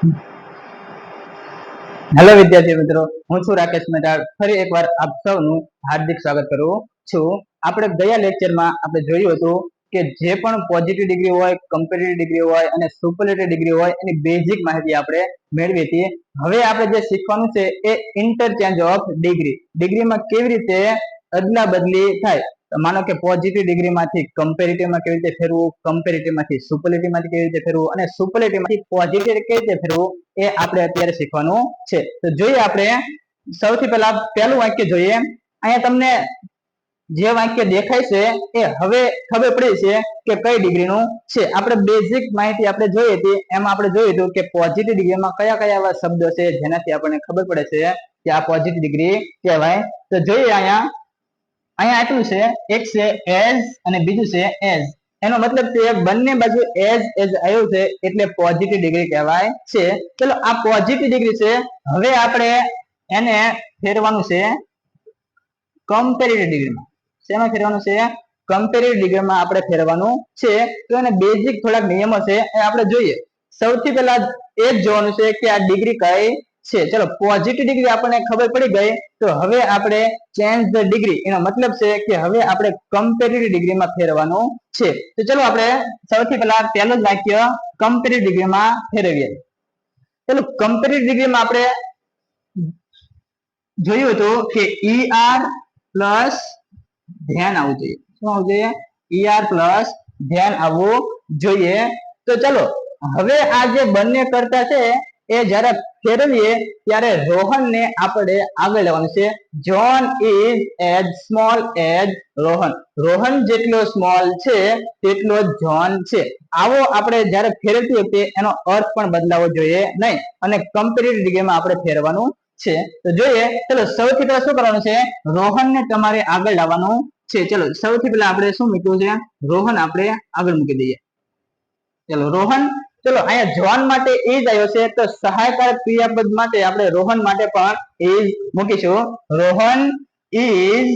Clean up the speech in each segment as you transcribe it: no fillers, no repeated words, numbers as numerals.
Hello વિદ્યાર્થી મિત્રો, હું છું રાકેશ મહેતા. ફરી એકવાર આપ સૌનું હાર્દિક સ્વાગત કરું છું. આપણે ગયા લેક્ચરમાં આપણે જોયું હતું કે જે પણ પોઝિટિવ ડિગ્રી હોય, કમ્પેરેટિવ ડિગ્રી હોય અને સુપરલેટિવ ડિગ્રી હોય એની બેઝિક માહિતી આપણે મેળવી હતી. હવે આપણે જે શીખવાનું છે એ ઇન્ટરચેન્જ ઓફ ડિગ્રીમાં કેવી રીતે અદલા બદલી થાય. માનો કે પોઝિટિવ ડિગ્રીમાંથી કમ્પેરેટિવમાં કેવી રીતે ફેરવું, કમ્પેરેટિવમાંથી સુપરલેટિવમાંથી કેવી રીતે ફેરવું અને સુપરલેટિવમાંથી પોઝિટિવ કેવી રીતે ફેરવું એ આપણે અત્યારે શીખવાનું છે. તો જોઈએ આપણે સૌથી પહેલા પહેલું વાક્ય જોઈએ. અહીંયા તમને જે વાક્ય દેખાય છે એ હવે ખબર પડી છે કે કઈ ડિગ્રીનું છે. આપણે બેઝિક માહિતી આપણે જોઈ હતી, એમાં આપણે જોયું હતું કે પોઝિટિવ ડિગ્રીમાં કયા કયા એવા શબ્દો છે જેનાથી આપણને ખબર પડે છે કે આ પોઝિટિવ ડિગ્રી કહેવાય. તો જોઈએ અહીંયા આટલું છે, એક છે એઝ અને બીજું છે એઝ. એનો મતલબ છે બંને બાજુ એઝ આવ્યું છે એટલે પોઝિટિવ ડિગ્રી કહેવાય છે. ચલો આ પોઝિટિવ ડિગ્રી છે. હવે આપણે એને ફેરવાનું છે કમ્પેરેટિવ ડિગ્રીમાં. શેમાં ફેરવાનું છે? કમ્પેરેટિવ ડિગ્રીમાં આપણે ફેરવાનું છે. તો એને બેઝિક થોડાક નિયમો છે એ આપણે જોઈએ. સૌથી પહેલા એ જ જોવાનું છે કે આ ડિગ્રી કઈ છે. ચલો પોઝિટિવ ડિગ્રી આપણને ખબર પડી ગઈ. તો હવે આપણે ચેન્જ ધ ડિગ્રી, એનો મતલબ છે કે હવે આપણે કમ્પેરેટિવ ડિગ્રીમાં ફેરવાનું છે. તો ચલો આપણે સૌથી પહેલા પહેલું જ વાક્ય કમ્પેરેટિવ ડિગ્રીમાં ફેરવીએ. ચલો કમ્પેરેટિવ ડિગ્રીમાં આપણે જોયું હતું કે ER પ્લસ ધ્યાન આવવું જોઈએ. શું આવવું જોઈએ? ER પ્લસ ધ્યાન આવવું જોઈએ. તો ચલો હવે આ જે બંને કરતા છે એ જ્યારે ફેરવીએ ત્યારે રોહનને આપણે આગળ લેવાનું છે. John is as small as Rohan. Rohan જેટલો સ્મોલ છે તેટલો જોન છે. આવો આપણે જ્યારે ફેરવીએ વખતે એનો અર્થ પણ બદલાવો જોઈએ નહીં અને કમ્પેરેટિવ ડિગ્રીમાં આપણે ફેરવાનું છે. તો જોઈએ, ચલો સૌથી પહેલા શું કરવાનું છે? રોહનને તમારે આગળ લાવવાનું છે. ચલો સૌથી પહેલા આપણે શું મૂક્યું છે? રોહન આપણે આગળ મૂકી દઈએ. ચલો રોહન, ચલો અહીંયા જોન માટે ઇઝ આવ્યો છે તો સહાયકારક ક્રિયાપદ માટે આપણે રોહન માટે પણ ઇઝ મૂકીશું. રોહન ઇઝ.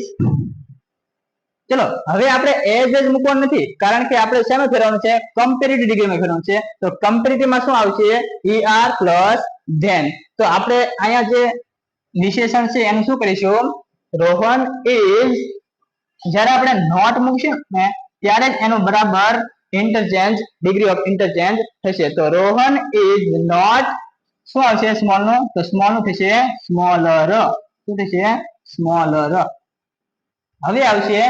ચલો હવે આપણે એઝ જ મૂકવાનું નથી, કારણ કે આપણે શેમાં ફેરવાનું છે? કમ્પેરેટિવ ડિગ્રીમાં ફેરવાનું છે. તો કમ્પેરેટિવમાં શું આવશે? ER plus than. તો આપણે અહીંયા જે વિશેષણ છે એનું શું કરીશું? રોહન ઇઝ. જ્યારે આપણે નોટ મૂકશું ને ત્યારે જ એનું બરાબર ઇન્ટરચેન્જ, ડિગ્રી ઓફ ઇન્ટરચેન્જ થશે. તો રોહન ઇઝ નોટ. શું આવશે સ્મોલ નું? તો સ્મોલ નું થશે સ્મોલર. શું થશે? સ્મોલર. હવે આવશે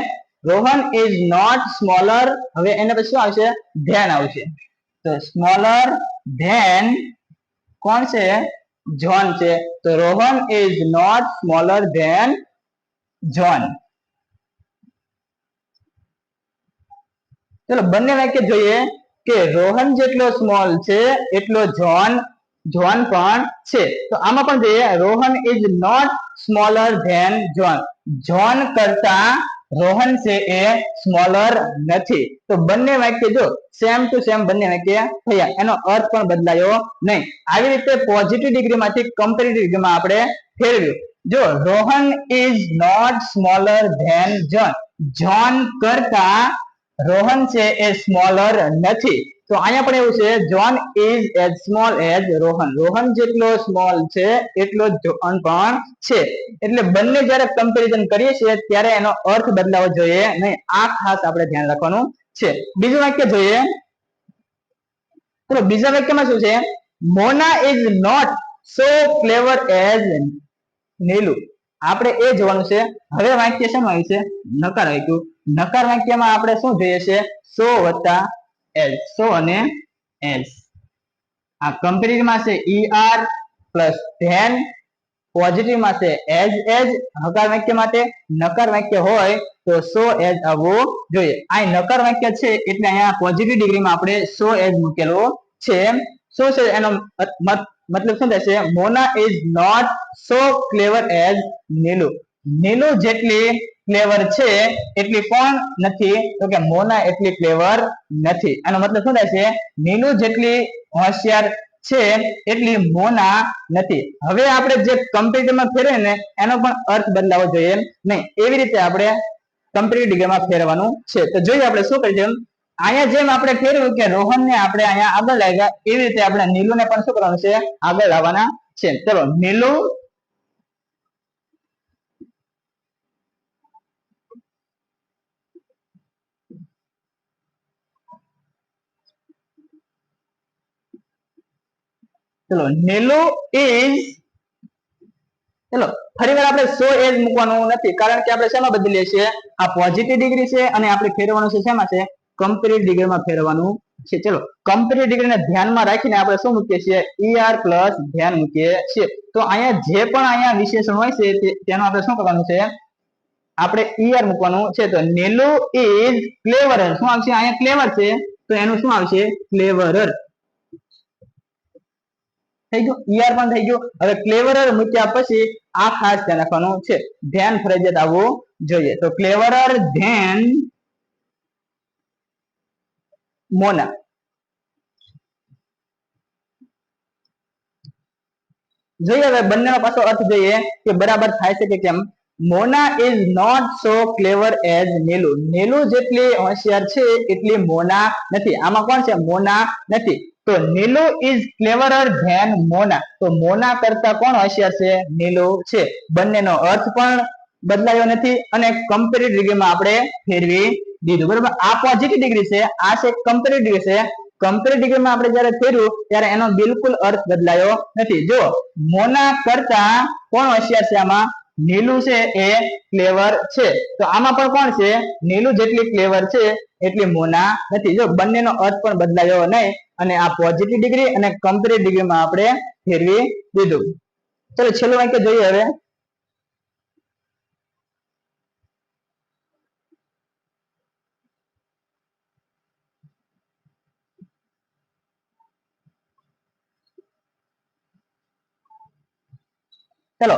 રોહન ઇઝ નોટ સ્મોલર. હવે એના પછી શું આવશે? ધેન આવશે. તો સ્મોલર ધેન કોણ છે? જોન છે. તો Rohan is not smaller than John. ચલો બંને વાક્ય જોઈએ કે રોહન જેટલો સ્મોલ છે એટલો જોન પણ છે. તો આમાં પણ જોઈએ Rohan is not smaller than John. John કરતા રોહન છે એ સ્મોલર નથી. તો બંને વાક્ય જો સેમ ટુ સેમ બંને વાક્ય થયા, એનો અર્થ પણ બદલાયો નહીં. આવી રીતે પોઝિટિવ ડિગ્રીમાંથી કમ્પેરેટિવ ડિગ્રીમાં આપણે ફેરવ્યું. જો Rohan is not smaller than John. John કરતા રોહન છે એ સ્મોલર નથી. તો અહીંયા પણ એવું છે, John is as small as Rohan. Rohan જેટલો સ્મોલ છે એટલો જ જોન પણ છે. એટલે બંને જ્યારે કમ્પેરિઝન કરીએ છીએ ત્યારે એનો અર્થ બદલાવો જોઈએ નહીં. આ ખાસ આપણે ધ્યાન રાખવાનું છે. બીજું વાક્ય જોઈએ. તો બીજા વાક્યમાં શું છે? Mona is not so clever as Neelu. આપણે એ જોવાનું છે. હવે વાક્ય શેનું આવ્યું છે? નકાર વાક્યું. નકાર વાક્યમાં આપણે શું જોઈએ છે? સો વત્તા એઝ. સો અને એઝ. આ કમ્પેરેટિવમાં છે ER પ્લસ ધેન. પોઝિટિવમાં છે એઝ. હકાર વાક્ય માટે નકાર વાક્ય હોય તો સો એઝ આવવું જોઈએ. આ નકાર વાક્ય છે એટલે અહીંયા પોઝિટિવ ડિગ્રીમાં આપણે સો એઝ મૂકેલો છે. શું છે એનો મતલબ? શું થશે? Mona is not so clever as Neelu. Neelu જેટલી ક્લેવર છે એટલી કોણ નથી? તો કે મોના એટલી ક્લેવર નથી. આનો મતલબ શું થાય છે? નીલુ જેટલી હોશિયાર છે એટલી મોના નથી. હવે આપણે જે કમ્પેરેટિવમાં ફેરવીએ ને એનો પણ અર્થ બદલાવો જોઈએ નહીં. એવી રીતે આપણે કમ્પેરેટિવ ડિગ્રીમાં ફેરવાનું છે. તો જોઈએ આપણે શું કરીશું. અહીંયા જેમ આપણે ફેરવ્યું કે રોહનને આપણે અહીંયા આગળ લાવ્યા એવી રીતે આપણે નીલુને પણ શું કરવાનું છે આગળ લાવવાના છે. ચલો નીલુ ચલો નીલુ ઇઝ ચલો ફરીવાર આપણે સો એજ મૂકવાનું નથી કારણ કે આપણે શેમાં બદલીએ છીએ આ પોઝિટિવ ડિગ્રી છે અને આપણે ફેરવવાનું છે શેમાં છે કમ્પેરેટિવ ડિગ્રીમાં ફેરવવાનું છે. ચલો કમ્પેરેટિવ ડિગ્રીને ધ્યાનમાં રાખીને આપણે શું મૂકીએ છીએ ER પ્લસ ધ્યાન મૂકીએ છીએ. તો અહીંયા જે પણ અહીંયા વિશેષણ હોય છે તેનો આપણે શું કરવાનું છે આપણે ER મૂકવાનું છે. તો નીલુ ઇઝ ક્લેવરર શું આવશે અહીંયા ક્લેવર છે તો એનું શું આવશે ક્લેવરર થઈ ગયું ER પણ થઈ ગયું. હવે ક્લેવરર મૂક્યા પછી આ ખાસ ધ્યાન રાખવાનું છે ધ્યાન ફરજિયાત આવવું જોઈએ. તો ક્લેવરર ધેન મોના જોઈએ. હવે બંનેનો પાછો અર્થ જોઈએ કે બરાબર થાય છે કે કેમ. Mona is not so clever as Neelu Neelu જેટલી હોશિયાર છે એટલી મોના નથી. આમાં કોણ છે મોના નથી. તો નીલુ ઇઝ ક્લેવરર ધેન મોના તો મોના કરતા કોણ હોશિયાર છે નીલુ છે. બંનેનો અર્થ પણ બદલાયો નથી અને કમ્પેરેટિવ ડિગ્રીમાં આપણે ફેરવી દીધું બરાબર. આ પોઝિટિવ ડિગ્રી છે આ છે કમ્પેરેટિવ ડિગ્રી છે. કમ્પેરેટિવ ડિગ્રીમાં આપણે જ્યારે ફેરવ્યું ત્યારે એનો બિલકુલ અર્થ બદલાયો નથી. જો મોના કરતા કોણ હોશિયાર છે આમાં નીલુ છે એ ક્લેવર છે. તો આમાં પણ કોણ છે નીલુ જેટલી ક્લેવર છે એટલી મોના નથી. જો બંનેનો અર્થ પણ બદલાયો નહીં અને આ પોઝિટિવ ડિગ્રી અને કમ્પેરેટિવ ડિગ્રીમાં આપણે ફેરવી દીધું. ચલો છેલ્લું વાક્ય જોઈએ હવે. ચલો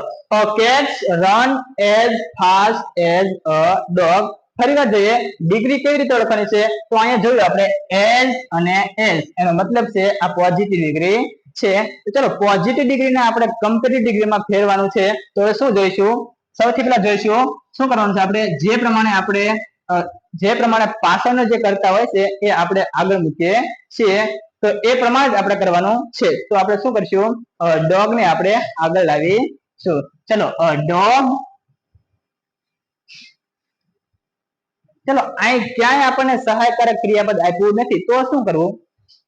cats run as fast as a dog. ફરીવાર જોઈએ ડિગ્રી કેવી રીતે ઓળખવાની છે. તો અહીંયા જોયું આપણે as અને as એનો મતલબ છે આ પોઝિટિવ ડિગ્રી છે. તો ચલો પોઝિટિવ ડિગ્રીને આપણે કમ્પેરેટિવ ડિગ્રીમાં ફેરવાનું છે. તો શું જોઈશું સૌથી પહેલા જોઈશું શું કરવાનું છે આપણે જે પ્રમાણે પાછળનો જે કરતા હોય છે એ આપણે આગળ મૂકીએ છીએ તો એ પ્રમાણે જ આપણે કરવાનું છે. તો આપણે શું કરશું ડોગ ને આપણે આગળ લાવીશું. ચલો ડોગ ચલો અહીં ક્યાંય આપણને સહાયકારક ક્રિયાપદ આપ્યું નથી તો શું કરવું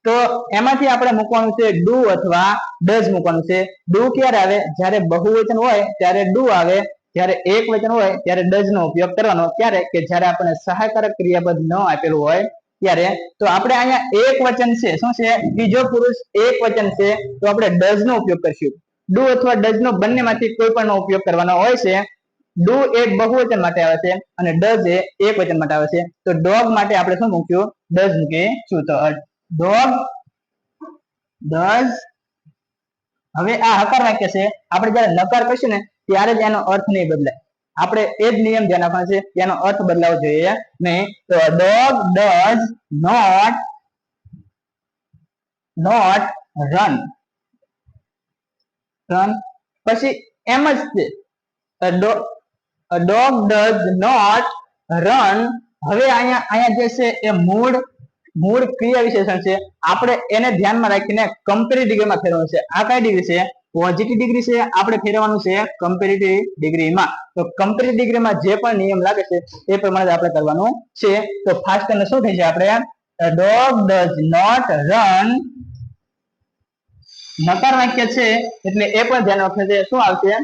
તો એમાંથી આપણે મૂકવાનું છે ડુ અથવા ડઝ મૂકવાનું છે. ડુ ક્યારે આવે જ્યારે બહુવચન હોય ત્યારે ડુ આવે. જ્યારે એક વચન હોય ત્યારે ડઝ નો ઉપયોગ કરવાનો. ક્યારે કે જ્યારે આપણને સહાયકારક ક્રિયાપદ ન આપેલું હોય ત્યારે. તો આપણે અહીંયા એક વચન છે શું છે બીજો પુરુષ એક વચન છે તો આપણે ડઝ નો ઉપયોગ કરશું. ડુ અથવા ડઝ નો બંનેમાંથી કોઈ પણ નો ઉપયોગ કરવાનો હોય છે. ડુ એ બહુવચન માટે આવે છે અને ડઝ એ એક વચન માટે આવે છે. તો ડોગ માટે આપણે શું મૂક્યું ડઝ મૂકીશું. તો ડોગ ડઝ. હવે આ હકાર વાક્ય છે આપણે જયારે નકાર કહીશું ને ત્યારે જ એનો અર્થ નહીં બદલાય. આપણે એ જ નિયમ ધ્યાન રાખવાનો છે કે એનો અર્થ બદલાવો જોઈએ નહીં. તો ડોગ ડઝ નોટ રન પછી એમ જ છે ડોગ ડઝ નોટ રન. હવે અહીંયા જે છે એ મૂળ ક્રિયા વિશેષણ છે. આપણે એને ધ્યાનમાં રાખીને કમ્પેરેટિવ ડિગ્રીમાં ફેરવવાનું છે. આ કઈ ડિગ્રી છે પોઝિટિવ ડિગ્રી છે. આપણે ફેરવવાનું છે કમ્પેરેટિવ ડિગ્રીમાં. તો કમ્પેરેટિવ ડિગ્રીમાં જે પણ નિયમ લાગે છે એ પ્રમાણે આપણે કરવાનું છે. તો ફાસ્ટ અને શું થઈ છે આપણે ડોગ ડઝ નોટ રન નકાર વાક્ય છે એટલે એ પણ ધ્યાન રાખવું છે. શું આવશે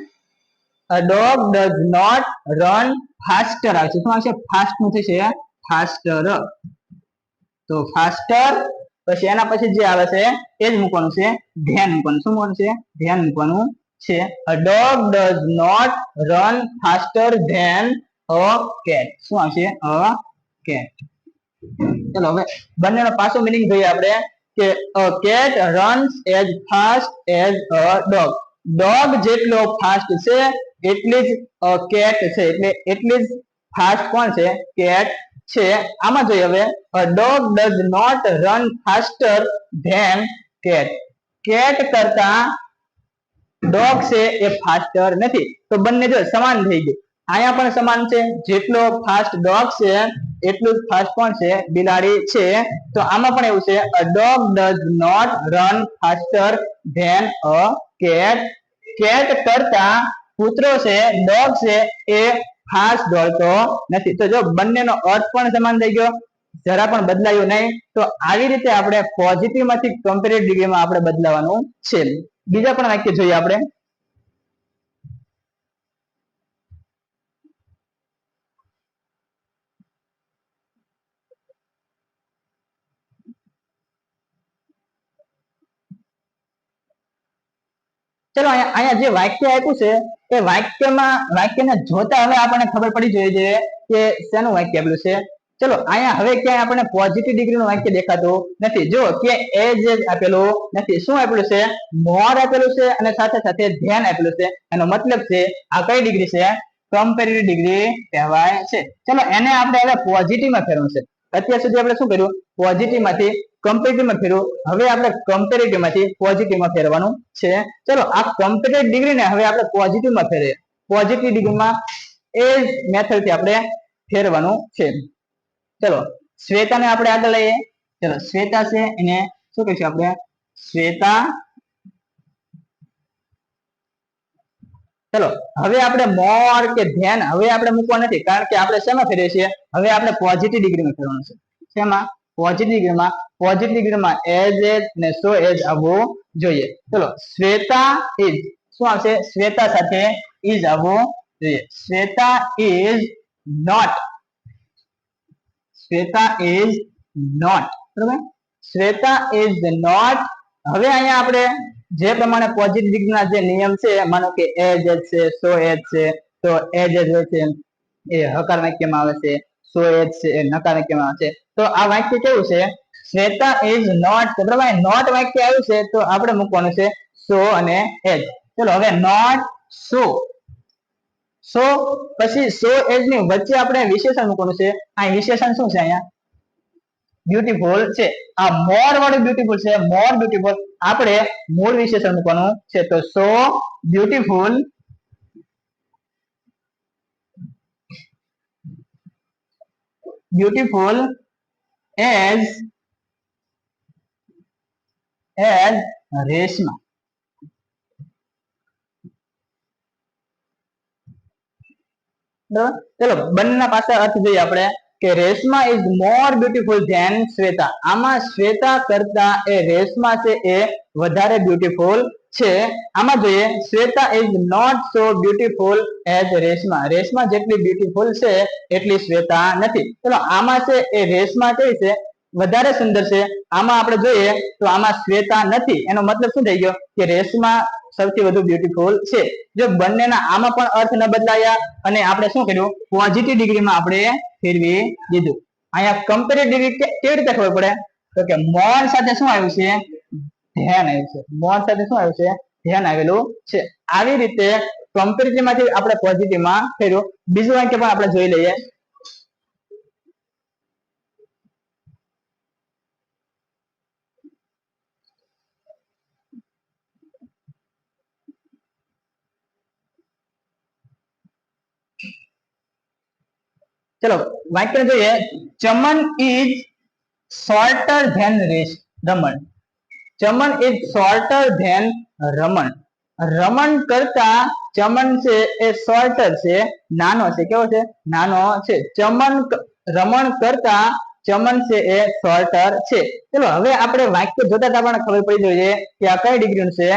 dog does not run faster આવશે. શું આવશે ફાસ્ટ નું થશે ફાસ્ટર. તો ફાસ્ટર પછી એના પછી જે આવે છે એ જ મૂકવાનું છે ધ્યાન મૂકવાનું. શું મૂકવાનું છે ધ્યાન મૂકવાનું છે. Dog does not run faster than a cat. શું આવશે અ કેટ. ચલો હવે બંનેનો પાછો મિનિંગ જોઈએ આપણે કે a cat runs as fast as a dog. Dog જેટલો ફાસ્ટ છે એટલી જ કેટ છે એટલે એટલી જ ફાસ્ટ કોણ છે કેટ છે. આમાં જોઈએ હવે dog does not run faster than cat. Cat કરતા ડોગ છે એ ફાસ્ટર નથી. તો બંને જો સમાન થઈ ગયું. અહીંયા પણ સમાન છે, જેટલો ફાસ્ટ ડોગ છે એટલું જ ફાસ્ટ પણ છે બિલાડી છે. તો આમાં પણ એવું છે, a dog does not run faster than a cat. Cat કરતા કૂતરો છે, ડોગ છે, એ ફાસ્ટ દોડતો નથી. તો જો બંનેનો અર્થ પણ સમાન થઈ ગયો, જરા પણ બદલાયું નહીં. તો આવી રીતે આપણે પોઝિટિવ માંથી કમ્પેરેટિવ ડિગ્રીમાં આપણે બદલાવાનું છે. બીજા પણ વાક્ય જોઈએ આપણે. ચલો અહીંયા જે વાક્ય આપ્યું છે એ વાક્યને જોતા હવે આપણને ખબર પડી જોઈએ કે શેનું વાક્ય આપેલું છે. ચલો અહીંયા હવે ક્યાંય આપણને પોઝિટિવ ડિગ્રી નું વાક્ય દેખાતું નથી. જો કે એજ આપેલું નથી, શું આપેલું છે? મોર આપેલું છે અને સાથે સાથે ધ્યાન આપેલું છે. એનો મતલબ છે આ કઈ ડિગ્રી છે? કમ્પેરેટિવ ડિગ્રી કહેવાય છે. ચલો એને આપણે હવે પોઝિટિવ માં ફેરવવું છે. અત્યાર સુધી આપણે શું કર્યું? પોઝિટિવ માંથી કમ્પેરેટિવ માં ફેરવું. હવે આપણે કમ્પેરેટિવ માંથી પોઝિટિવ માં ફેરવાનું છે. ચલો આ કમ્પેરેટિવ ડિગ્રી ને હવે આપણે પોઝિટિવ માં ફેરવીએ. પોઝિટિવ ડિગ્રીમાં એ મેથડ થી આપણે ફેરવાનું છે. ચલો શ્વેતાને આપણે આગળ લઈએ. ચલો શ્વેતા છે, એને શું કહીશું આપણે? શ્વેતા. ચલો હવે આપણે મોર કે ધ્યાન હવે આપણે મૂકવા નથી, કારણ કે આપણે શેમાં ફેરવીએ છીએ? હવે આપણે પોઝિટિવ ડિગ્રીમાં ફેરવાનું છે. શેમાં? પોઝિટિવ ડિગ્રીમાં. પોઝિટિવ ડિગ્રીમાં એજ ને સો એજ આવવું જોઈએ. ચલો શ્વેતા ઇઝ શું આવશે? શ્વેતા સાથે ઇઝ આવવું જોઈએ. Shweta is not. Shweta is not. બરાબર, શ્વેતા ઇઝ નોટ. હવે અહીંયા આપણે જે પ્રમાણે પોઝિટિવ ડિગ્રીના જે નિયમ છે, માનો કે એજ છે, સો એજ છે, તો એજ હોય છે એ હકાર વાક્યમાં આવે છે, સો એજ છે એ નકાર વાક્યમાં આવે છે. તો આ વાક્ય કેવું છે? Shweta is not. બરાબર, નોટ વાક્ય આવ્યું છે તો આપણે મૂકવાનું છે સો અને એજ. ચલો હવે નોટ સો. સો પછી સો એજ ની વચ્ચે આપણે વિશેષણ મૂકવાનું છે. આ વિશેષણ શું છે? અહીંયા બ્યુટીફુલ છે. આ મોર વાળું બ્યુટીફુલ છે, મોર બ્યુટીફુલ. આપણે મૂળ વિશેષણ મૂકવાનું છે. તો so beautiful beautiful as Reshma. બરાબર, ચલો બંનેના પાછળ અર્થ જોઈએ આપણે કે Reshma is more beautiful than Shweta. આમાં શ્વેતા કરતા એ રેશમા છે એ વધારે બ્યુટીફુલ છે. આમાં જોઈએ Shweta is not so beautiful as Reshma. Reshma જેટલી બ્યુટીફુલ છે એટલી શ્વેતા નથી. ચલો આમાં છે એ રેશમા કેવી છે? વધારે સુંદર છે. આમાં આપણે જોઈએ તો આમાં શ્વેતા નથી. એનો મતલબ શું થઈ ગયો? કે રેશમા સૌથી વધુ બ્યુટીફુલ છે. જો બંનેના આમાં પણ અર્થ ન બદલાયા અને આપણે શું કર્યું? પોઝિટિવ ડિગ્રીમાં આપણે ફેરવી દીધું. અહીંયા કમ્પેરેટિવ ડિગ્રી કેવી રીતે ખબર પડે? તો કે મોર સાથે શું આવ્યું છે? ધ્યાન આવ્યું છે. મોર સાથે શું આવ્યું છે? ધ્યાન આવેલું છે. આવી રીતે કમ્પેરેટિવ માંથી આપણે પોઝિટિવ માં ફેરવ્યું. બીજું વાક્ય પણ આપણે જોઈ લઈએ. ચલો વાક્ય જોઈએ. Chaman is shorter than Raman. Chaman is shorter than Raman. Raman કરતા ચમન છે એ શોર્ટર છે, નાનો છે. કેવો છે? નાનો છે. રમણ કરતા ચમન છે એ શોર્ટર છે. ચલો હવે આપણે વાક્ય જોતા આપણને ખબર પડી જોઈએ કે આ કઈ ડિગ્રી છે.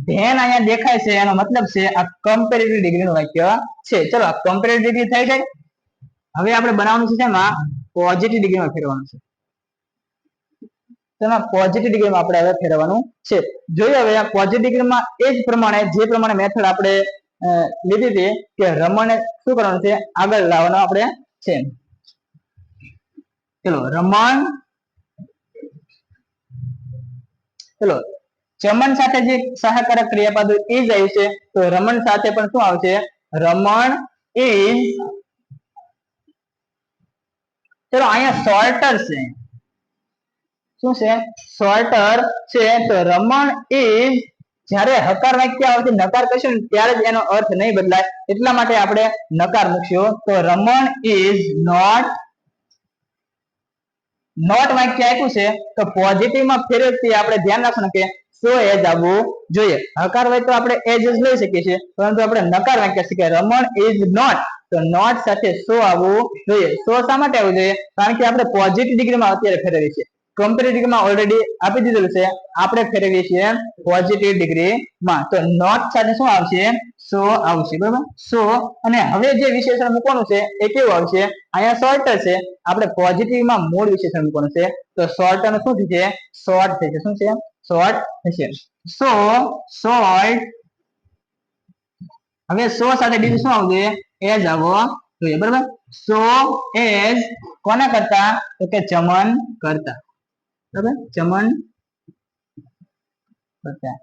ધેન અહીંયા દેખાય છે, એનો મતલબ છે આ કમ્પેરેટિવ ડિગ્રી નું વાક્ય છે. ચલો આ કમ્પેરેટિવ ડિગ્રી થઈ જાય. હવે આપણે બનાવવાનું છે તેમાં પોઝિટિવ ડિગ્રીમાં ફેરવાનું છે. તેમાં પોઝિટિવ ડિગ્રીમાં આપણે હવે ફેરવવાનું છે. જોઈએ હવે પોઝિટિવ ડિગ્રીમાં એ જ પ્રમાણે જે પ્રમાણે મેથડ આપણે લીધી હતી કે રમણ શું કરવાનું છે? આગળ લાવવાનો આપણે છે. ચલો રમણ. ચલો ચમન સાથે જે સહકારક ક્રિયાપદ ઇઝ આવ્યું છે, તો રમણ સાથે પણ શું આવશે? રમણ ઇઝ. ચલો અહીંયા શોર્ટર છે. શું છે? શોર્ટર છે. તો રમણ ઇઝ જ્યારે હકાર વાક્ય આવશે નકાર કહેશું ને ત્યારે જ એનો અર્થ નહીં બદલાય, એટલા માટે આપણે નકાર મૂકશું. તો રમણ ઇઝ નોટ વાક્ય આપ્યું છે તો પોઝિટિવ માં ફેરવતી આપણે ધ્યાન રાખવાનું કે સો એજ આવવું જોઈએ. હકાર હોય તો આપણે એજ જ લઈ શકીએ છીએ, પરંતુ આપણે નકાર વાક્ય છે કે રમણ ઇઝ નોટ, તો નોટ સાથે સો આવવું જોઈએ. સો શા માટે આવવું જોઈએ? કારણ કે આપણે પોઝિટિવ ડિગ્રીમાં અત્યારે ફેરવીએ છીએ, કમ્પેરેટિવ ડિગ્રીમાં ઓલરેડી આપી દીધેલું છે, આપણે ફેરવીએ છીએ પોઝિટિવ ડિગ્રીમાં. તો નોટ સાથે શું આવશે? સો આવશે, બરાબર. સો અને હવે જે વિશેષણ મૂકવાનું છે એ કેવું આવશે? અહીંયા શોર્ટર છે, આપણે પોઝિટિવમાં મૂળ વિશેષણ મૂકવાનું છે, તો શોર્ટર શું થશે? શોર્ટ થશે. શું છે? શોર્ટ થશે. સો શોર્ટ. હવે સો સાથે બીજું શું આવશે? એજ આવવો જોઈએ, બરાબર. સો એજ કોના કરતા? તો કે ચમન કરતા, બરાબર. ચમન કરતા.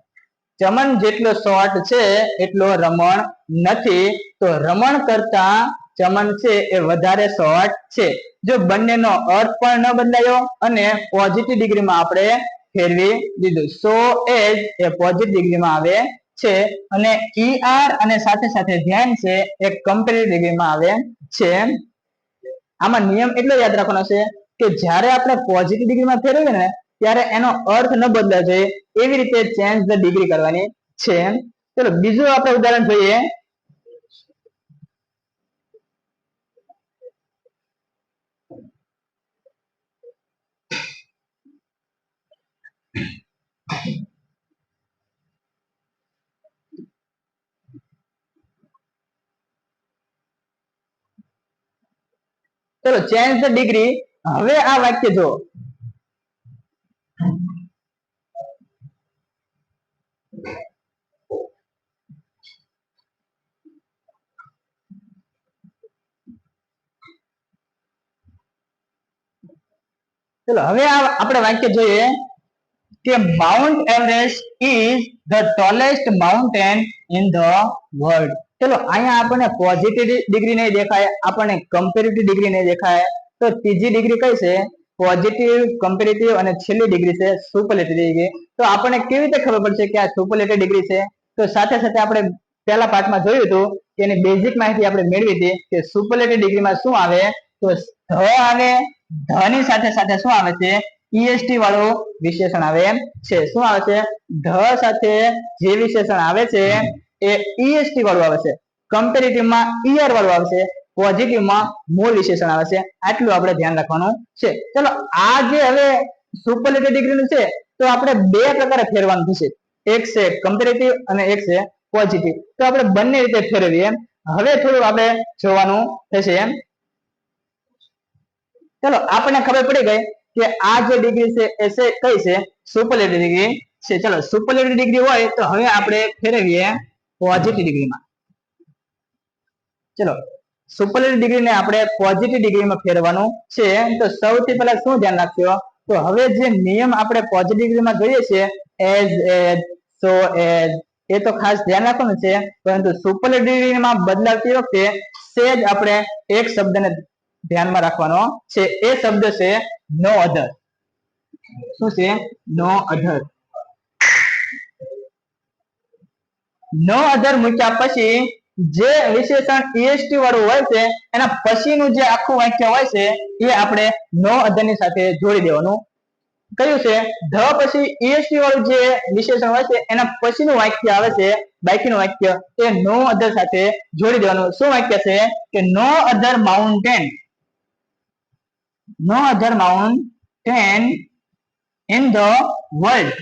ચમન જેટલો શોર્ટ છે એટલો રમણ નથી, તો રમણ કરતા ચમન છે એ વધારે શોર્ટ છે. જો બંનેનો અર્થ પણ ન બદલાયો અને પોઝિટિવ ડિગ્રીમાં આપણે ફેરવી દીધું. સો એજ એ પોઝિટિવ ડિગ્રીમાં આવે છે અને ER અને સાથે સાથે ધ્યાન છે એ કમ્પેરેટિવ ડિગ્રીમાં આવે છે. આમાં નિયમ એટલો યાદ રાખવાનો છે કે જ્યારે આપણે પોઝિટિવ ડિગ્રીમાં ફેરવીએ ને ત્યારે એનો અર્થ ન બદલાય જોઈએ, એવી રીતે ચેન્જ ધ ડિગ્રી કરવાની છે. ચલો બીજું આપણે ઉદાહરણ જોઈએ. ચલો ચેન્જ ધ ડિગ્રી. હવે આ વાક્ય જો ચલો હવે આપણે વાક્ય જોઈએ કે mount Everest is the tallest mountain in the world. ચલો અહીંયા આપણને પોઝિટિવ ડિગ્રી નહીં દેખાય, આપણને કમ્પેરેટિવ ડિગ્રી નહીં દેખાય, તો ત્રીજી ડિગ્રી કઈ છે? પોઝિટિવ, કમ્પેરેટિવ અને છેલ્લી ડિગ્રી છે સુપરલેટિવ ડિગ્રી. તો આપણને કેવી રીતે ખબર પડશે કે આ સુપરલેટિવ ડિગ્રી છે? તો સાથે સાથે આપણે પહેલા પાઠમાં જોયું હતું કે એની બેઝિક માહિતી આપણે મેળવી હતી કે સુપરલેટિવ ડિગ્રીમાં શું આવે? તો ધ આવે, ધ ની સાથે સાથે શું આવે છે? EST વાળું વિશેષણ આવે છે. શું આવે છે? ધ સાથે જે વિશેષણ આવે છે એ EST વાળું આવે છે, કમ્પેરેટિવમાં ER વાળું આવે છે, પોઝિટિવમાં મૂળ વિશેષણ આવે છે. આટલું આપણે ધ્યાન રાખવાનું છે. ચલો આ જે હવે સુપરલેટિવ ડિગ્રીનું છે તો આપણે બે પ્રકારે ફેરવાનું થશે, એક છે કમ્પેરેટિવ અને એક છે પોઝિટિવ. તો આપણે બંને રીતે ફેરવીએ. હવે થોડું આપણે જોવાનું થશે. ચલો આપણને ખબર પડી ગઈ કે આ જે ડિગ્રી છે એ છે કઈ છે? સુપરલેટિવ ડિગ્રી છે. ચલો સુપરલેટિવ ડિગ્રી હોય તો હવે આપણે ફેરવીએ પોઝિટિવ ડિગ્રીમાં. ચલો સુપરલેટિવ ડિગ્રીને આપણે પોઝિટિવ ડિગ્રીમાં ફેરવાનું છે. તો સૌથી પહેલા શું ધ્યાન રાખજો? તો હવે જે નિયમ આપણે પોઝિટિવ ડિગ્રીમાં જોઈએ છે એઝ એજ, સો એજ, એ તો ખાસ ધ્યાન રાખવાનું છે, પરંતુ સુપરલેટિવ ડિગ્રીમાં બદલાવતી વખતે સેજ આપણે એક શબ્દને ધ્યાનમાં રાખવાનો છે. એ શબ્દ છે નો અધર. શું છે? નો અધર. નો અધર મૂક્યા પછી જે વિશેષણ EST વાળું હોય છે એના પછીનું જે આખું વાક્ય હોય છે એ આપણે નો અધર ની સાથે જોડી દેવાનું. કયું છે? ધ પછી EST વાળું જે વિશેષણ હોય છે એના પછીનું વાક્ય આવે છે, બાકીનું વાક્ય એ નો અધર સાથે જોડી દેવાનું. શું વાક્ય છે? કે no other mountain, no other mountain in the world.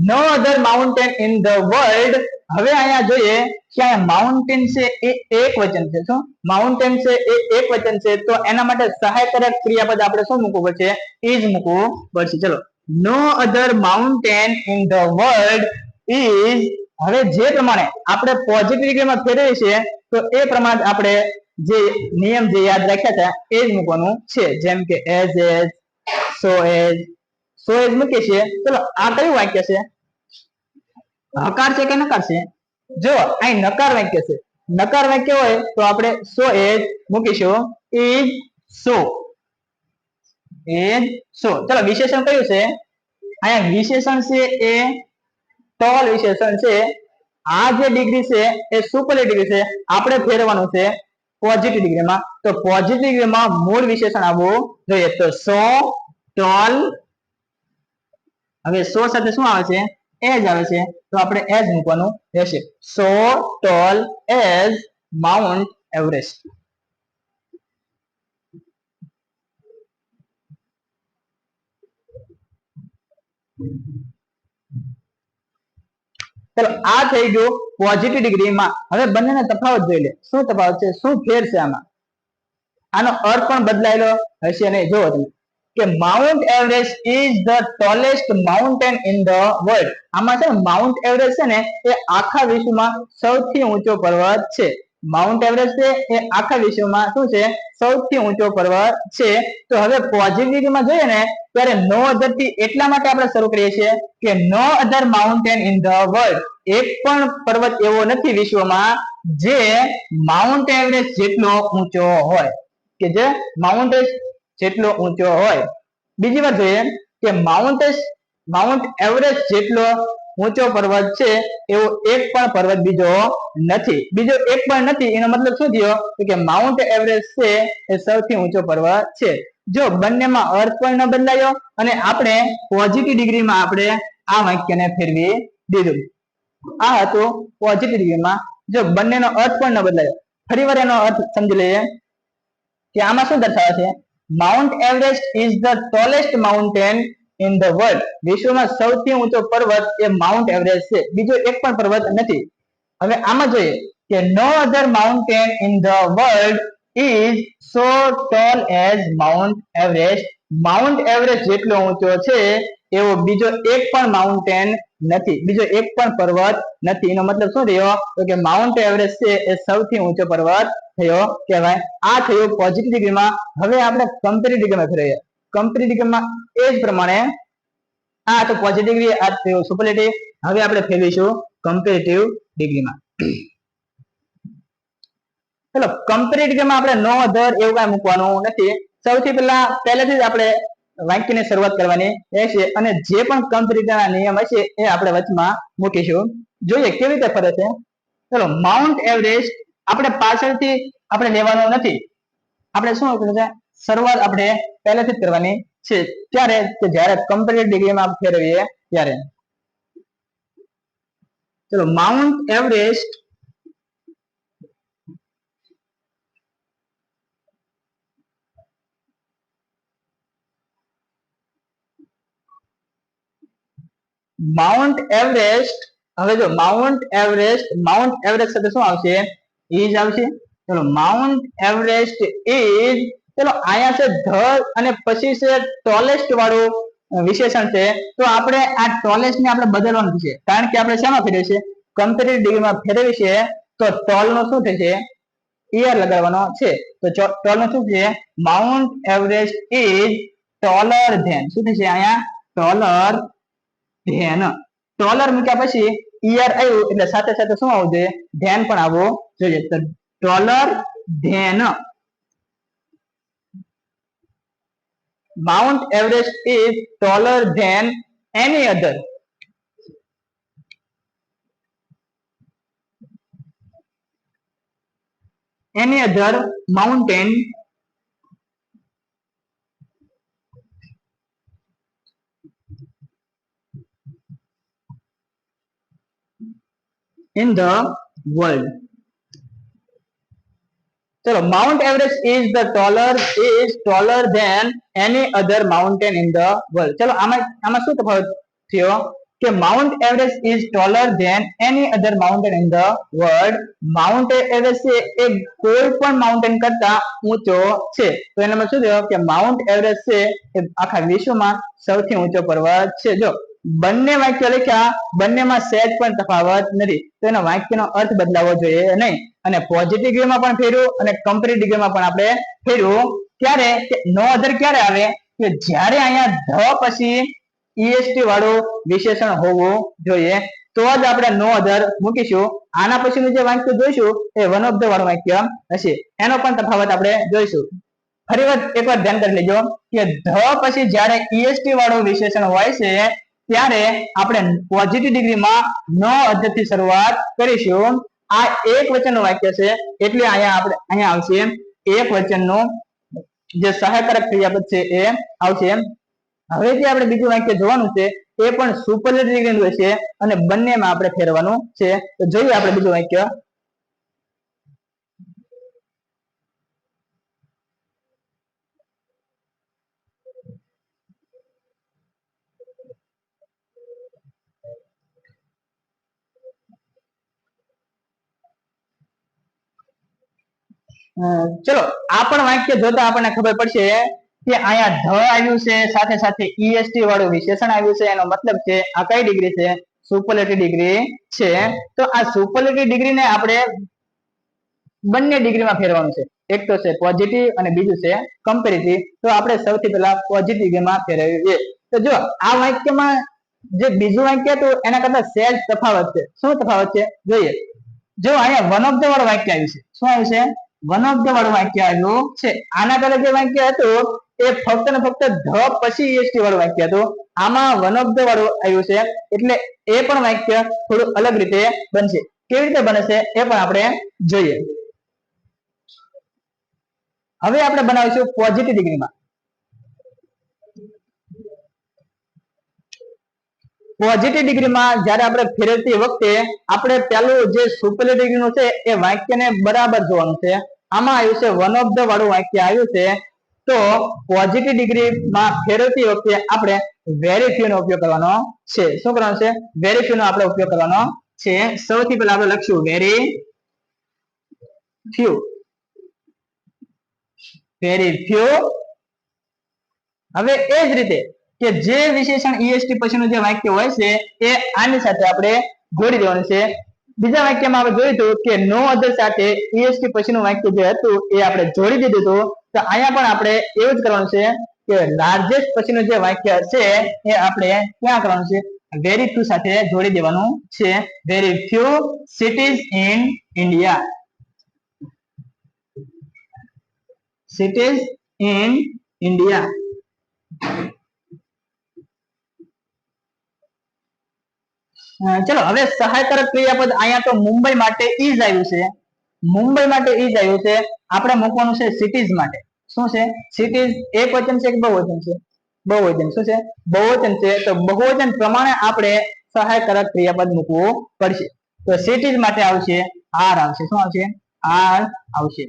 No other mountain in the world. હવે અહીંયા જોઈએ કે અહીંયા માઉન્ટેન છે એ એક વચન છે. શું માઉન્ટેન છે એ એક વચન છે, તો એના માટે સહાયકારક ક્રિયાપદ આપણે શું મૂકવું પડશે? is મૂકવું પડશે. ચલો no other mountain in the world is. હવે જે પ્રમાણે આપણે પોઝિટિવ ડિગ્રીમાં ફેરવીએ છીએ તો એ પ્રમાણે આપણે જે નિયમ જે યાદ રાખ્યા હતા એ જ મૂકવાનું છે. જેમ કે એઝ એજ, સો એજ, સો એજ મૂકીએ છીએ. ચલો આ કયું વાક્ય છે? હકાર છે કે નકાર છે? જો અહીં નકાર વાક્ય છે. નકાર વાક્ય હોય તો આપણે સો એજ મૂકીશું. ઇઝ સો એજ સો. ચલો વિશેષણ કયું છે? અહીંયા વિશેષણ છે એ ટોલ વિશેષણ છે. આ જે ડિગ્રી છે એ સુપરલેટિવ ડિગ્રી છે. આપણે ફેરવાનું છે પોઝિટિવ ડિગ્રીમાં. તો પોઝિટિવ ડિગ્રીમાં મૂળ વિશેષણ આવવું જોઈએ. તો સો ટોલ. હવે સો સાથે શું આવે છે? એજ આવે છે. તો આપણે એજ મૂકવાનું રહેશે. સો ટોલ એઝ માઉન્ટ એવરેસ્ટ. ચલો આ થઈ ગયું પોઝિટિવ ડિગ્રીમાં. હવે બંનેનો તફાવત જોઈ લે. શું તફાવત છે? શું ફેર છે આમાં? આનો અર્થ પણ બદલાયેલો હશે નહીં. જો તમે કે mount Everest is the tallest mountain in the world. આમાં છે માઉન્ટ એવરેસ્ટ છે ને એ આખા વિશ્વમાં સૌથી ઊંચો પર્વત છે. માઉન્ટ એવરેસ્ટ છે એ આખા વિશ્વમાં શું છે? સૌથી ઊંચો પર્વત છે. તો હવે પોઝિટિવમાં જોઈએ ને ત્યારે નો અધર થી એટલા માટે આપણે શરૂ કરીએ છીએ કે no other mountain in the world. એક પણ પર્વત એવો નથી વિશ્વમાં જે માઉન્ટ એવરેસ્ટ જેટલો ઊંચો હોય, કે જે માઉન્ટ જેટલો ઊંચો હોય. બીજી વાત જોઈએ કે માઉન્ટ એવરેસ્ટ જેટલો ઊંચો પર્વત છે એવો એક પણ પર્વત બીજો નથી. બીજો એક પણ નથી એનો મતલબ શું થયો? કે માઉન્ટ એવરેસ્ટ છે એ સૌથી ઊંચો પર્વત છે. જો બંનેમાં અર્થ પણ ન બદલાયો અને આપણે પોઝિટિવ ડિગ્રીમાં આપણે આ વાક્યને ફેરવી દીધું. આ હતું પોઝિટિવ ડિગ્રીમાં. જો બંનેનો અર્થ પણ ન બદલાયો. ફરીવાર એનો અર્થ સમજી લઈએ કે આમાં શું દર્શાવે છે? Mount Everest is the tallest mountain in the world. વિશ્વમાં સૌથી ઊંચો પર્વત એ માઉન્ટ એવરેસ્ટ છે. બીજો એક પણ પર્વત નથી. હવે આમાં જોઈએ કે no other mountain in the world is so tall as Mount Everest. Mount Everest જેટલો ઊંચો છે એવો બીજો એક પણ માઉન્ટેન નથી, બીજો એક પણ પર્વત નથી. એનો મતલબ શું થયો? તો કે માઉન્ટ એવરેસ્ટ છે એ સૌથી ઊંચો પર્વત થયો કહેવાય. આ થયું પોઝિટિવ ડિગ્રીમાં. હવે આપણે કમ્પેરેટિવ ડિગ્રીમાં ફેરવીએ. કમ્પેરેટિવ ડિગ્રીમાં એ જ પ્રમાણે આ તો પોઝિટિવ ડિગ્રી, આ થયું સુપરલેટિવ. હવે આપણે ફેરવીશું કમ્પેરેટિવ ડિગ્રીમાં. ચલો કમ્પેરેટિવ ડિગ્રીમાં આપણે નો અધર એવું કાંઈ મૂકવાનું નથી. સૌથી પહેલેથી જ આપણે વાક્યની શરૂઆત કરવાની રહેશે અને જે પણ કમ્પેરેટિવના નિયમ હશે એ આપણે વચમાં મૂકીશું. જોઈએ કેવી રીતે ફરે છે. ચલો માઉન્ટ એવરેસ્ટ આપણે પાછળથી આપણે લેવાનું નથી. આપણે શું કરવું છે? શરૂઆત આપણે પહેલેથી જ કરવાની છે. ત્યારે કે જ્યારે કમ્પેરેટિવ ડિગ્રીમાં ફેરવીએ ત્યારે. ચલો માઉન્ટ એવરેસ્ટ હવે જો માઉન્ટ એવરેસ્ટ સાથે શું આવશે? ઇઝ આવશે. ચલો માઉન્ટ એવરેસ્ટ ઇઝ. ચલો આયા છે ધ અને પછી છે ટોલેસ્ટ વાળું વિશેષણ છે. તો આપણે આ ટોલેસ્ટ ને આપણે બદલવાનું છે. કારણ કે આપણે શેમાં ફેરવીએ છીએ? કમ્પેરેટિવ ડિગ્રીમાં ફેરવીએ છીએ. તો ટોલ નો શું થશે? ઈયર લગાવવાનો છે. તો ટોલ નો શું છે? Mount Everest is taller than. શું થશે અહીંયા? Taller than. ટોલર મૂક્યા પછી ઈયર આવ્યું એટલે સાથે સાથે શું આવવું જોઈએ? ધેન પણ આવવું જોઈએ. તો taller than Mount Everest is taller than any other mountain in the world. ચલો mount Everest is taller than any other mountain in the world. ચલો આમાં શું તફાવત થયો? કે mount Everest is taller than any other mountain in the world. Mount Everest છે એ કોઈ પણ માઉન્ટેન કરતા ઊંચો છે. તો એનામાં શું થયો? કે માઉન્ટ એવરેસ્ટ છે એ આખા વિશ્વમાં સૌથી ઊંચો પર્વત છે. જો બંને વાક્ય લખ્યા, બંનેમાં સહેજ પણ તફાવત નથી. તો એનો વાક્યનો અર્થ બદલાવો જોઈએ નહીં. અને પોઝિટિવ ડિગ્રીમાં પણ ફેરવું અને કમ્પેરેટિવ ડિગ્રીમાં પણ આપણે ફેરવું. ત્યારે નો અધર ક્યારે આવે? કે જ્યારે અહીંયા ધ પછી ઈએસટી વાળું વિશેષણ હોવું જોઈએ. તો જ આપણે નો અધર મૂકીશું. આના પછીનું જે વાક્ય જોઈશું એ વન ઓફ ધ વાળું વાક્ય હશે. એનો પણ તફાવત આપણે જોઈશું. ફરી એકવાર ધ્યાન કરી લેજો કે ધ પછી જ્યારે ઈએસટી વાળું વિશેષણ હોય છે ત્યારે આપણે પોઝિટિવ ડિગ્રીમાં નો અધ્યયથી શરૂઆત કરીશું. આ એક વચનનું વાક્ય છે એટલે અહીંયા આવશે એક વચનનું જે સહાયકારક ક્રિયાપદ છે એ આવશે. હવે જે આપણે બીજું વાક્ય જોવાનું છે એ પણ સુપરલેટિવ ડિગ્રીનું છે અને બંનેમાં આપણે ફેરવાનું છે. તો જોઈએ આપણે બીજું વાક્ય. ચલો આ પણ વાક્ય જોતા આપણને ખબર પડશે કે અહીંયા ધ આવ્યું છે સાથે સાથે ઈએસટી વાળું વિશેષણ આવ્યું છે. એનો મતલબ છે આ કઈ ડિગ્રી છે? સુપરલેટિવ ડિગ્રી છે. તો આ સુપરલેટિવ ડિગ્રીને આપણે બંને ડિગ્રીમાં ફેરવાનું છે. એક તો છે પોઝિટિવ અને બીજું છે કમ્પેરેટિવ. તો આપણે સૌથી પહેલા પોઝિટિવ ડિગ્રીમાં ફેરવીએ. તો જો આ વાક્યમાં જે બીજું વાક્ય હતું એના કરતા સહેજ તફાવત છે. શું તફાવત છે જોઈએ. જો અહીંયા વન ઓફ ધ વાળું વાક્ય આવ્યું છે. શું આવ્યું છે? વન ઓફ ધ વાળું વાક્ય આવ્યું છે. આના પહેલા જે વાક્ય હતું એ ફક્ત ને ફક્ત ધ પછી ઈએસટી વાળું વાક્ય હતું. આમાં વન ઓફ ધ વાળું આવ્યું છે એટલે એ પણ વાક્ય થોડું અલગ રીતે બનશે. કેવી રીતે બને છે એ પણ આપણે જોઈએ. હવે આપણે બનાવીશું પોઝિટિવ ડિગ્રીમાં. પોઝિટિવ ડિગ્રીમાં જ્યારે આપણે ફેરવતી વખતે આપણે પેલું જે સુપરલેટિવ ડિગ્રીનું છે એ વાક્યને બરાબર જોવાનું છે. આમાં આવ્યું છે વન ઓફ ધ વાળું વાક્ય આવ્યું છે. તો પોઝિટિવ ડિગ્રીમાં ફેરવતી વખતે આપણે વેરી ફ્યુ નો ઉપયોગ કરવાનો છે. શું કરવાનો છે? વેરી ફ્યુ નો આપણે ઉપયોગ કરવાનો છે. સૌથી પહેલા આપણે લખશું વેરી ફ્યુ. Very few. હવે એ જ રીતે કે જે વિશેષણ ઈએસટી પછીનું જે વાક્ય હોય છે એ આની સાથે આપણે જોડી દેવાનું છે. બીજા વાક્યમાં આપણે જોયું હતું કે નો અધર સાથે ઈએસટી પછીનું વાક્ય જે હતું એ આપણે જોડી દીધું હતું. તો અહીંયા પણ આપણે એવું જ કરવાનું છે કે લાર્જેસ્ટ પછીનું જે વાક્ય છે એ આપણે ક્યાં કરવાનું છે? વેરી ફ્યુ સાથે જોડી દેવાનું છે. Very few cities in India. Cities in India. ચલો હવે સહાયકારક ક્રિયાપદ અહીંયા તો મુંબઈ માટે ઈઝ આવ્યું છે. મુંબઈ માટે ઈઝ આવ્યું છે. આપણે મૂકવાનું છે સિટીઝ માટે. શું છે? સિટીઝ એક વચન છે કે બહુવચન છે? બહુવચન. શું છે? બહુવચન છે. તો બહુવચન પ્રમાણે આપણે સહાયકારક ક્રિયાપદ મૂકવું પડશે. તો સિટીઝ માટે આવશે આર આવશે. શું આવશે? આર આવશે.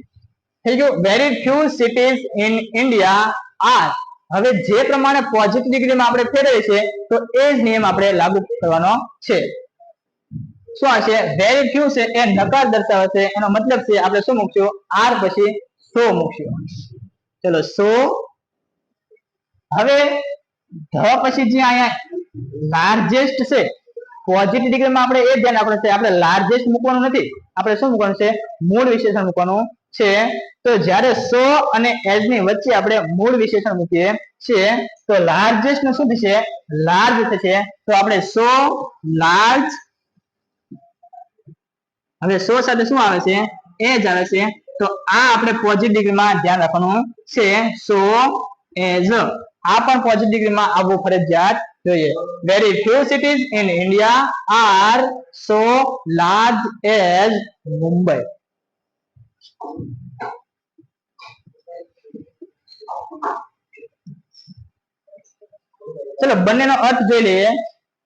થઈ ગયું. Very few cities in India are. હવે જે પ્રમાણે પોઝિટિવ ડિગ્રીમાં આપણે ફેરવીએ છીએ તો એ જ નિયમ આપણે લાગુ કરવાનો છે. શું હશે? વેરી ફ્યુ છે એ નકાર દર્શાવે છે. એનો મતલબ છે આપણે શું મૂકશું? આર પછી સો મૂકશું. ચલો સો. હવે ધ પછી જે અહીંયા લાર્જેસ્ટ છે પોઝિટિવ ડિગ્રીમાં આપણે એ ધ્યાન આપવાનું છે. આપણે લાર્જેસ્ટ મૂકવાનું નથી. આપણે શું મૂકવાનું છે? મૂળ વિશેષણ મૂકવાનું છે. તો જ્યારે સો અને એજ ની વચ્ચે આપણે મૂળ વિશેષણ મૂકીએ છીએ તો લાર્જેસ્ટ નું શું થશે? લાર્જ થશે. તો આપણે સો લાર્જ. હવે સો સાથે શું આવે છે? એ જ આવે છે. તો આ આપણે પોઝિટિવ ડિગ્રીમાં ધ્યાન રાખવાનું છે. સો એઝ. આ પણ પોઝિટિવ ડિગ્રીમાં આવવું ફરજિયાત જોઈએ. Very few cities in India are so large as Mumbai. ચલો બંનેનો અર્થ જોઈ લઈએ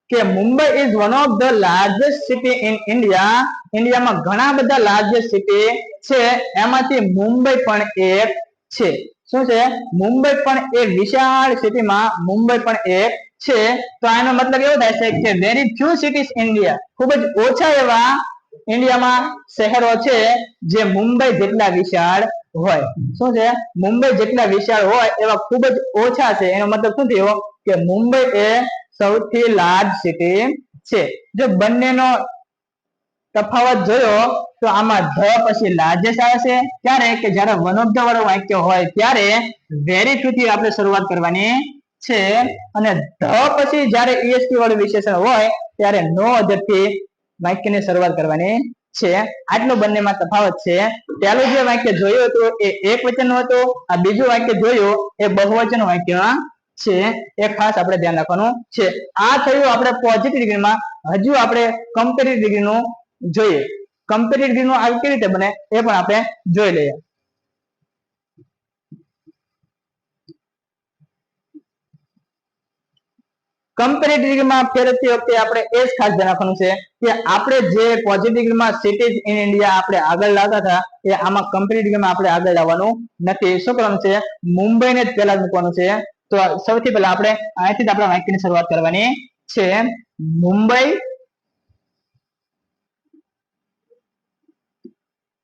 કે Mumbai is one of the largest city in India. ઇન્ડિયામાં ઘણા બધા લાર્જેસ્ટ સિટી છે એમાંથી મુંબઈ પણ એક છે. શું છે? મુંબઈ પણ એક વિશાળ સિટીમાં મુંબઈ પણ એક છે. તો આનો મતલબ એવો થાય છે કે વેરી ફ્યુ સિટીઝ ઇન્ડિયા. ખૂબ જ ઓછા એવા ઇન્ડિયામાં શહેરો છે જે મુંબઈ જેટલા વિશાળ હોય. શું છે? મુંબઈ જેટલા વિશાળ હોય એવા ખૂબ જ ઓછા છે. એનો મતલબ શું થયો કે મુંબઈ એ સૌથી લાર્જ સિટી છે. જો બંનેનો તફાવત જોયો તો આમાં ધ પછી લાર્જેસ્ટ આવે છે. ત્યારે કે જ્યારે વન ઓફ ધ વાળું વાક્ય હોય ત્યારે વેરી ફ્યુ થી આપણે શરૂઆત કરવાની છે. અને ધ પછી જ્યારે ઈએસટી વાળું વિશેષણ હોય ત્યારે નો અધર થી વાક્યની શરૂઆત કરવાની છે આટલો બંનેમાં તફાવત છે પહેલું જે વાક્ય જોયું હતું એ એકવચનનું હતું આ બીજું વાક્ય જોયું એ બહુવચન વાક્ય છે એ ખાસ આપણે ધ્યાન રાખવાનું છે આ થયું આપણે પોઝિટિવ ડિગ્રીમાં હજુ આપણે કમ્પેરેટિવ ડિગ્રીનું જોઈએ કમ્પેરેટિવ ડિગ્રીનું આ કેવી રીતે બને એ પણ આપણે જોઈ લઈએ કમ્પેરેટિવ ડિગ્રીમાં ફેરવતી વખતે આપણે એ જ ખાસ ધ્યાન રાખવાનું છે કે આપણે જે પોઝિટિવ ડિગ્રીમાં સિટીઝ ઇન ઇન્ડિયા આપણે આગળ લાવતા હતા એ આમાં કમ્પેરેટિવ ડિગ્રીમાં આપણે આગળ લાવવાનું નથી શું કરવાનું છે મુંબઈને જ પહેલા મૂકવાનું છે તો સૌથી પહેલા આપણે અહીંથી જ આપણા વાક્યની શરૂઆત કરવાની છે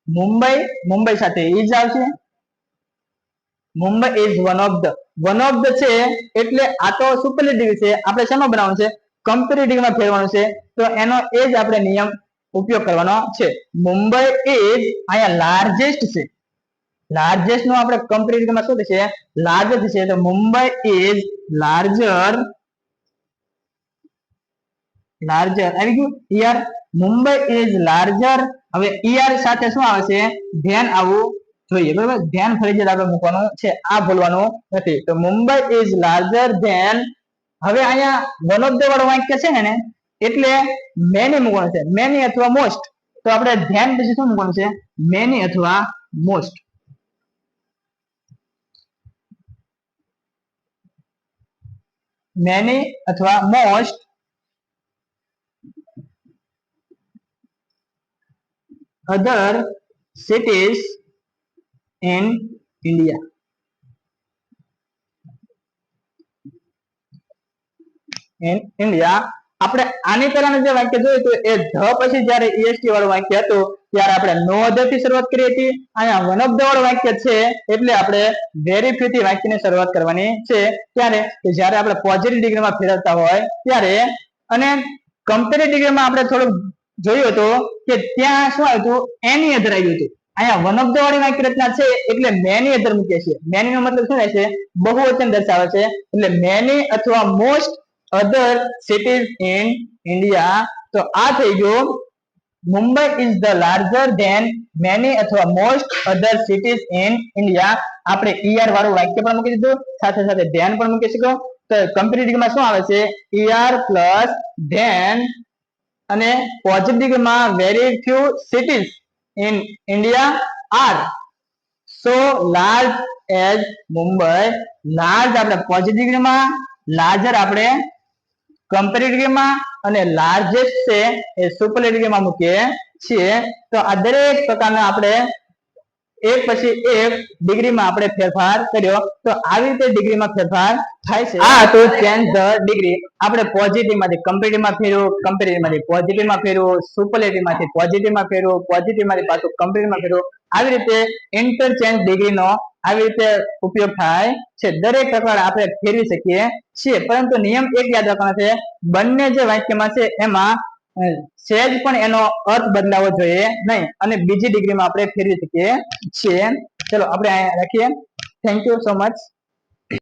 મુંબઈ સાથે ઈજ આવશે Mumbai is one of the છે એટલે આ તો સુપરલેટિવ છે આપણે શેમાં બનાવવાનું છે કમ્પેરેટિવ ડિગ્રીમાં ફેરવાનું છે તો એનો એ જ આપણે નિયમ ઉપયોગ કરવાનો છે મુંબઈ ઇઝ અહીંયા લાર્જેસ્ટ છે લાર્જેસ્ટ નો આપણે કમ્પેરેટિવ ડિગ્રીમાં શું થશે લાર્જેસ્ટ છે તો મુંબઈ ઇઝ લાર્જર આવી ગયું ઈઆર મુંબઈ ઇઝ લાર્જર હવે ઈઆર સાથે શું આવે છે ધ્યાન આવવું જોઈએ બરાબર ધ્યાન ફરીથી આપણે મૂકવાનું છે આ ભૂલવાનું નથી તો મુંબઈ ઇઝ લાર્જર ધેન હવે અહીંયા વન ઓફ ધ વાળું વાક્ય છે ને એટલે મેની મૂકવાનું છે મેની અથવા મોસ્ટ તો આપણે ધ્યાન પછી શું મૂકવાનું છે મેની અથવા મોસ્ટ મેની અથવા most other cities in India આપણે આની પહેલાનું જે વાક્ય જોયું હતું એ ધ પછી જ્યારે ઈએસટી વાળું વાક્ય હતું ત્યારે આપણે નો અધર થી શરૂઆત કરી હતી અહીંયા વન ઓફ ધ વાળું વાક્ય છે એટલે આપણે વેરી ફ્યુ થી વાક્યની શરૂઆત કરવાની છે ત્યારે જ્યારે આપણે પોઝિટિવ ડિગ્રીમાં ફેરવતા હોય ત્યારે અને કમ્પેરેટિવ ડિગ્રીમાં આપણે થોડુંક જોયું હતું કે ત્યાં શું આવ્યું હતું એની અધર આવ્યું હતું અહીંયા વન ઓફ ધ વાળી વાક્ય રચના છે એટલે મેની અધર મૂકીએ છીએ મેની નો મતલબ શું થાય છે બહુવચન દર્શાવે છે એટલે મેની અથવા most other cities in India તો આ થઈ ગયું Mumbai is the larger than many અથવા most other cities in India આપણે er વાળું વાક્ય પણ મૂકી દીધું સાથે સાથે ધ્યાન પણ મૂકી શકો તો કમ્પેરેટિવ માં શું આવે છે er plus then અને પોઝિટિવ માં very few cities in India are so large as Mumbai large આપણે પોઝિટિવ માં લાર્જર આપણે કમ્પેરેટિવ માં અને લાર્જેસ્ટ છે એ સુપરલેટિવ માં મૂકીએ છીએ તો આ દરેક પ્રકારના આપણે એક પછી એક ડિગ્રીમાં આપણે ફેરફાર કર્યો તો આવી રીતે ડિગ્રીમાં ફેરફાર થાય છે આ તો ચેન્જ ધ ડિગ્રી આપણે પોઝિટિવ માંથી કમ્પેરેટિવ માં ફેરવું કમ્પેરેટિવ માંથી પોઝિટિવ માં ફેરવું સુપરલેટિવ માંથી પોઝિટિવ માં ફેરવું પોઝિટિવ માંથી પાછું કમ્પેરેટિવ માં ફેરવું આવી રીતે ઇન્ટરચેન્જ ડિગ્રીનો આવી રીતે ઉપયોગ થાય છે દરેક પ્રકાર આપણે ફેરવી શકીએ છીએ પરંતુ નિયમ એક યાદ રાખવાનો છે બંને જે વાક્યમાં છે એમાં સહેજ પણ એનો અર્થ બદલાવો જોઈએ નહીં અને બીજી ડિગ્રીમાં આપણે ફેરવી શકીએ છીએ ચલો આપણે અહીંયા રાખીએ થેન્ક યુ સો મચ